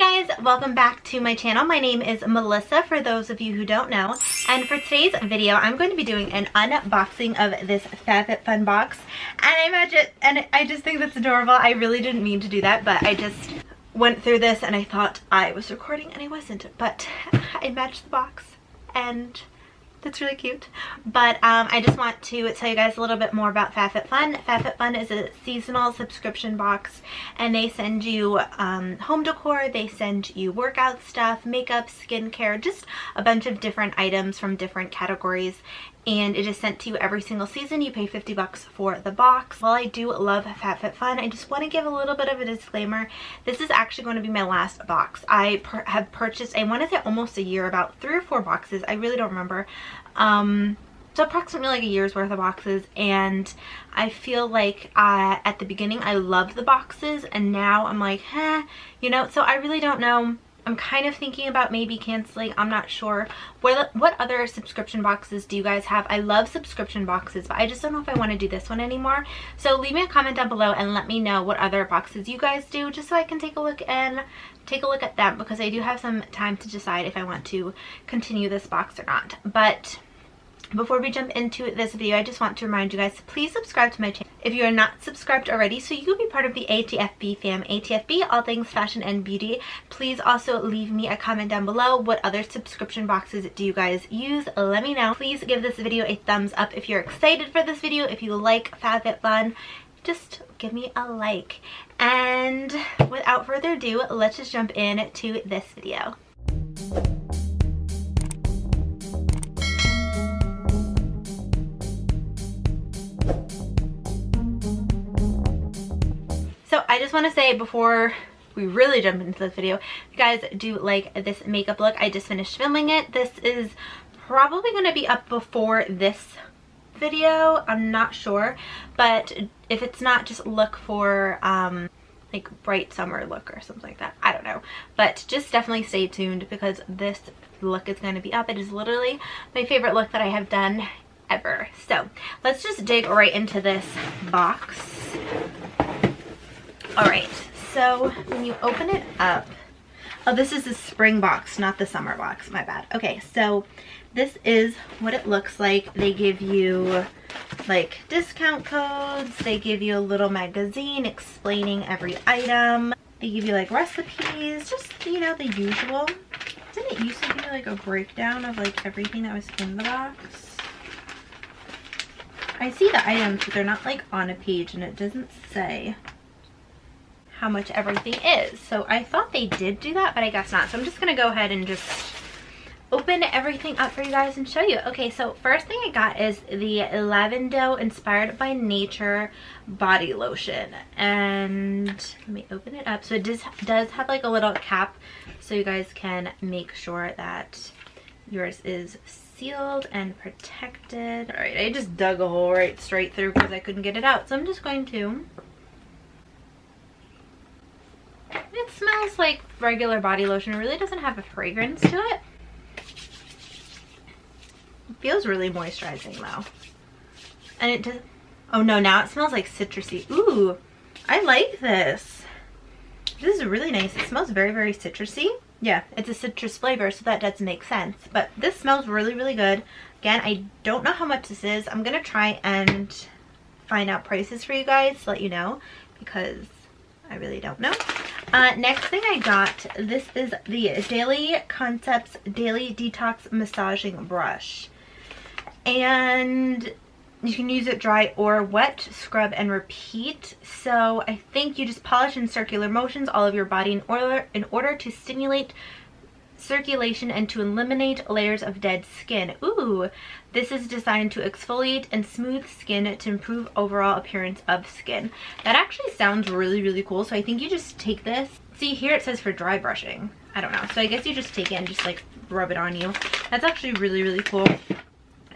guys, welcome back to my channel. My name is Melissa, for those of you who don't know, and for today's video I'm going to be doing an unboxing of this Fab Fit Fun box, and I just think that's adorable. I really didn't mean to do that, but I just went through this and I thought I was recording and I wasn't, but I matched the box and that's really cute. But I just want to tell you guys a little bit more about Fab Fit Fun. Fab Fit Fun is a seasonal subscription box, and they send you home decor, they send you workout stuff, makeup, skincare, just a bunch of different items from different categories, and it is sent to you every single season. You pay $50 for the box. While I do love Fab Fit Fun, I just want to give a little bit of a disclaimer. This is actually going to be my last box. I have purchased, I want to say almost a year, about 3 or 4 boxes. I really don't remember. So approximately like a year's worth of boxes, and I feel like at the beginning I loved the boxes, and now I'm like, you know, so I really don't know. I'm kind of thinking about maybe canceling. I'm not sure. What other subscription boxes do you guys have? I love subscription boxes, but I just don't know if I want to do this one anymore. So leave me a comment down below and let me know what other boxes you guys do, just so I can take a look at them, because I do have some time to decide if I want to continue this box or not. But before we jump into this video, I just want to remind you guys to please subscribe to my channel if you are not subscribed already, so you can be part of the ATFB fam. ATFB, all things fashion and beauty. Please also leave me a comment down below. What other subscription boxes do you guys use? Let me know. Please give this video a thumbs up if you're excited for this video. If you like Fab Fit Fun, just give me a like. And without further ado, let's just jump into this video. So I just want to say, before we really jump into this video, if you guys do like this makeup look, I just finished filming it. This is probably going to be up before this video. I'm not sure, but if it's not, just look for like bright summer look or something like that. I don't know, but just definitely stay tuned, because this look is going to be up. It is literally my favorite look that I have done ever. So let's just dig right into this box. Alright, so when you open it up, oh, this is the spring box, not the summer box, my bad. Okay, so this is what it looks like. They give you like discount codes, they give you a little magazine explaining every item, they give you like recipes, just, you know, the usual. Didn't it used to be like a breakdown of like everything that was in the box? I see the items, but they're not like on a page, and it doesn't say how much everything is. So I thought they did do that, but I guess not. So I'm just gonna go ahead and just open everything up for you guys and show you. Okay, so first thing I got is the Lavido Inspired by Nature body lotion, and let me open it up. So it does have like a little cap, so you guys can make sure that yours is sealed and protected. All right, I just dug a hole right straight through because I couldn't get it out, so I'm just going to. It smells like regular body lotion. It really doesn't have a fragrance to it. It feels really moisturizing though. And it does, oh no, now it smells like citrusy. Ooh, I like this. This is really nice. It smells very, very citrusy. Yeah, it's a citrus flavor, so that does make sense. But this smells really, really good. Again, I don't know how much this is. I'm gonna try and find out prices for you guys to let you know, because I really don't know. Next thing I got, this is the Daily Concepts Daily Detox Massaging Brush. And you can use it dry or wet, scrub and repeat. So I think you just polish in circular motions all of your body in order to stimulate circulation and to eliminate layers of dead skin. Ooh, this is designed to exfoliate and smooth skin to improve overall appearance of skin. That actually sounds really, really cool. So I think you just take this. See, here it says for dry brushing. I don't know. So I guess you just take it and just like rub it on you. That's actually really, really cool.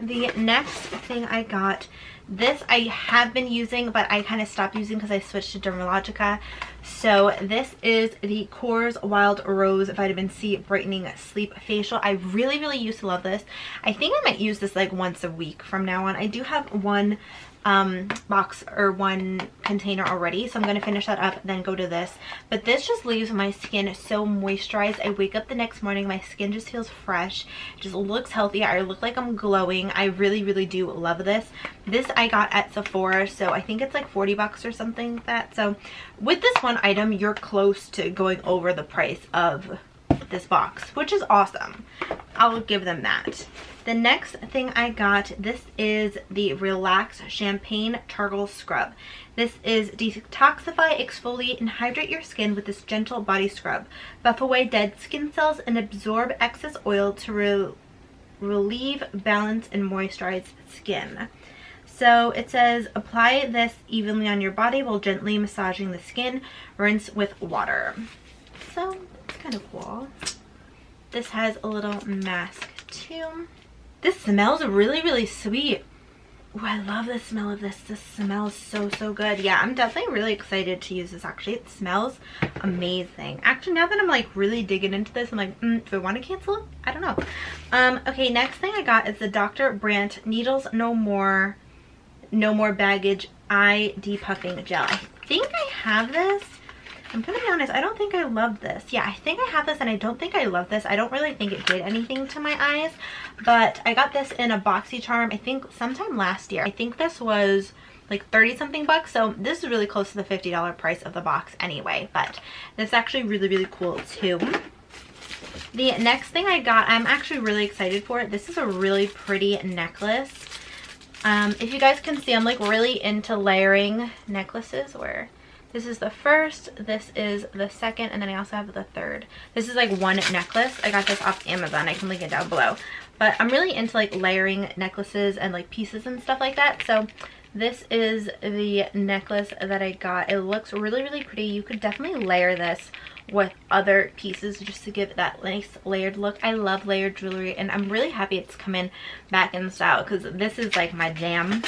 The next thing I got, this I have been using, but I kind of stopped using because I switched to Dermalogica. So this is the KORRES Wild Rose Vitamin C Brightening Sleep Facial. I really, really used to love this. I think I might use this like once a week from now on. I do have one box or one container already, so I'm going to finish that up, then go to this. But this just leaves my skin so moisturized. I wake up the next morning, my skin just feels fresh, it just looks healthy, I look like I'm glowing. I really do love this. This I got at Sephora, so I think it's like 40 bucks or something like that. So with this one item, you're close to going over the price of this box, which is awesome. I'll give them that. The next thing I got, this is the Relax Champagne Charcoal Scrub. This is detoxify, exfoliate, and hydrate your skin with this gentle body scrub. Buff away dead skin cells and absorb excess oil to relieve, balance, and moisturize skin. So it says, apply this evenly on your body while gently massaging the skin. Rinse with water. So it's kind of cool. This has a little mask too. This smells really sweet. Ooh, I love the smell of this. This smells so good. Yeah, I'm definitely really excited to use this actually. It smells amazing. Actually, now that I'm like really digging into this, I'm like, do I want to cancel it? I don't know. Okay, next thing I got is the Dr. Brandt Needles No More Baggage Eye Depuffing Gel. I think I have this. I'm gonna be honest, I don't think I love this. Yeah, I think I have this and I don't think I love this. I don't really think it did anything to my eyes, but I got this in a BoxyCharm, I think sometime last year. I think this was like 30 something bucks, so this is really close to the $50 price of the box anyway, but this is actually really cool too. The next thing I got, I'm actually really excited for it. This is a really pretty necklace. If you guys can see, I'm like really into layering necklaces where this is the first, this is the second, and then I also have the third. This is like one necklace. I got this off Amazon. I can link it down below. But I'm really into like layering necklaces and like pieces and stuff like that. So this is the necklace that I got. It looks really pretty. You could definitely layer this with other pieces just to give it that nice layered look. I love layered jewelry, and I'm really happy it's coming back in style because this is like my jam.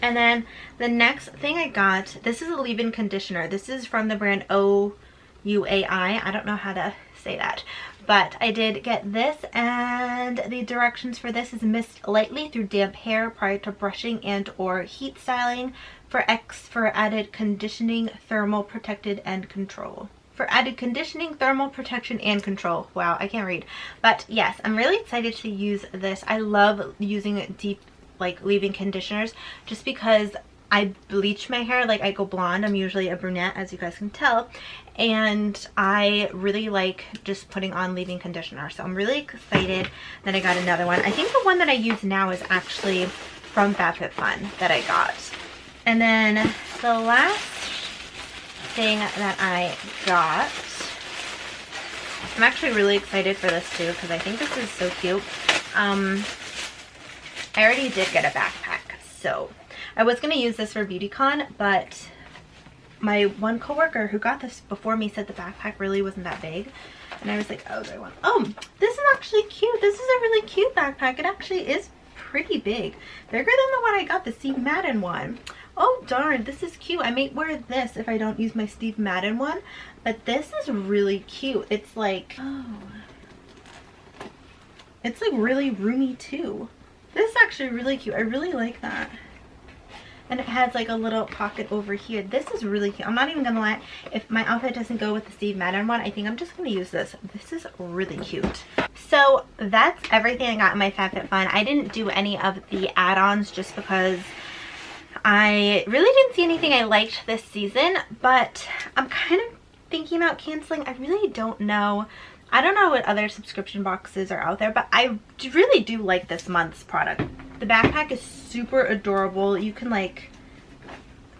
And then the next thing I got, this is a leave-in conditioner. This is from the brand OUAI. I don't know how to say that, but I did get this, and the directions for this is mist lightly through damp hair prior to brushing and or heat styling for added conditioning, thermal protected and control. For added conditioning, thermal protection, and control. Wow, I can't read. But yes, I'm really excited to use this. I love using deep like leave-in conditioners just because I bleach my hair. Like I go blonde. I'm usually a brunette, as you guys can tell, and I really like just putting on leave-in conditioner. So I'm really excited that I got another one. I think the one that I use now is actually from Fab Fit Fun that I got. And then the last thing that I got, I'm actually really excited for this too because I think this is so cute. I already did get a backpack, so I was going to use this for BeautyCon, but my one coworker who got this before me said the backpack really wasn't that big, and I was like, oh, do I want? Oh, this is actually cute. This is a really cute backpack. It actually is pretty big, bigger than the one I got, the Steve Madden one. Oh darn, this is cute. I may wear this if I don't use my Steve Madden one, but this is really cute. It's like, oh, it's like really roomy too. This is actually really cute. I really like that. And it has like a little pocket over here. This is really cute. I'm not even gonna lie. If my outfit doesn't go with the Steve Madden one, I think I'm just gonna use this. This is really cute. So that's everything I got in my Fab Fit Fun. I didn't do any of the add-ons just because I really didn't see anything I liked this season, but I'm kind of thinking about canceling. I really don't know. I don't know what other subscription boxes are out there, but I really do like this month's product. The backpack is super adorable. You can like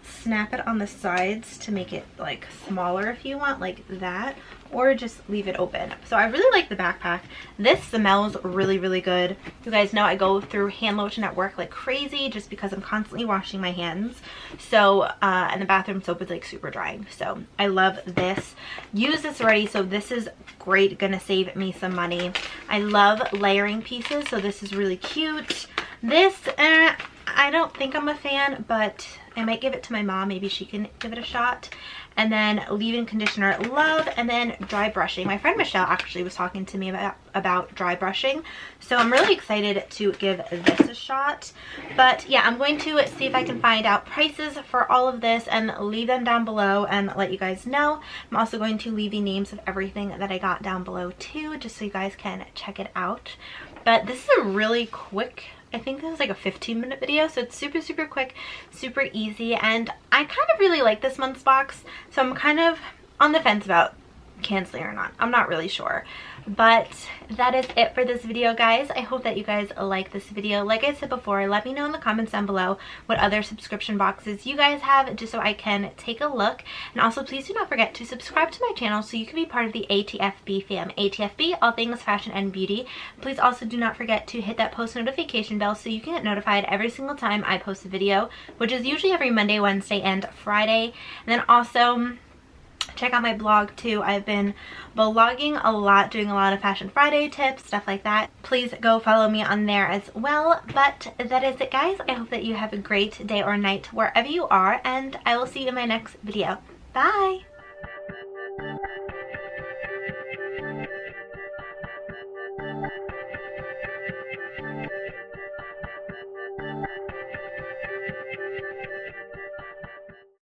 snap it on the sides to make it like smaller if you want, like that, or just leave it open. So I really like the backpack. This smells really good. You guys know I go through hand lotion at work like crazy just because I'm constantly washing my hands. So and the bathroom soap is like super drying. So I love this. Use this already, so this is great. Gonna save me some money. I love layering pieces, so this is really cute. This I don't think I'm a fan, but I might give it to my mom. Maybe she can give it a shot. and then leave-in conditioner Love, and then dry brushing. My friend Michelle actually was talking to me about dry brushing, so I'm really excited to give this a shot. But yeah, I'm going to see if I can find out prices for all of this and leave them down below and let you guys know. I'm also going to leave the names of everything that I got down below too, just so you guys can check it out. But this is a really quick, I think this is like a 15-minute video, so it's super, super quick, super easy, and I kind of really like this month's box, so I'm kind of on the fence about canceling or not. I'm not really sure. But that is it for this video, guys. I hope that you guys like this video. Like I said before, let me know in the comments down below what other subscription boxes you guys have, just so I can take a look. And also, please do not forget to subscribe to my channel so you can be part of the ATFB fam. ATFB, all things fashion and beauty. Please also do not forget to hit that post notification bell so you can get notified every single time I post a video, which is usually every Monday, Wednesday, and Friday. And then also, check out my blog too. I've been blogging a lot, doing a lot of Fashion Friday tips, stuff like that. Please go follow me on there as well. But that is it, guys. I hope that you have a great day or night wherever you are, and I will see you in my next video. Bye!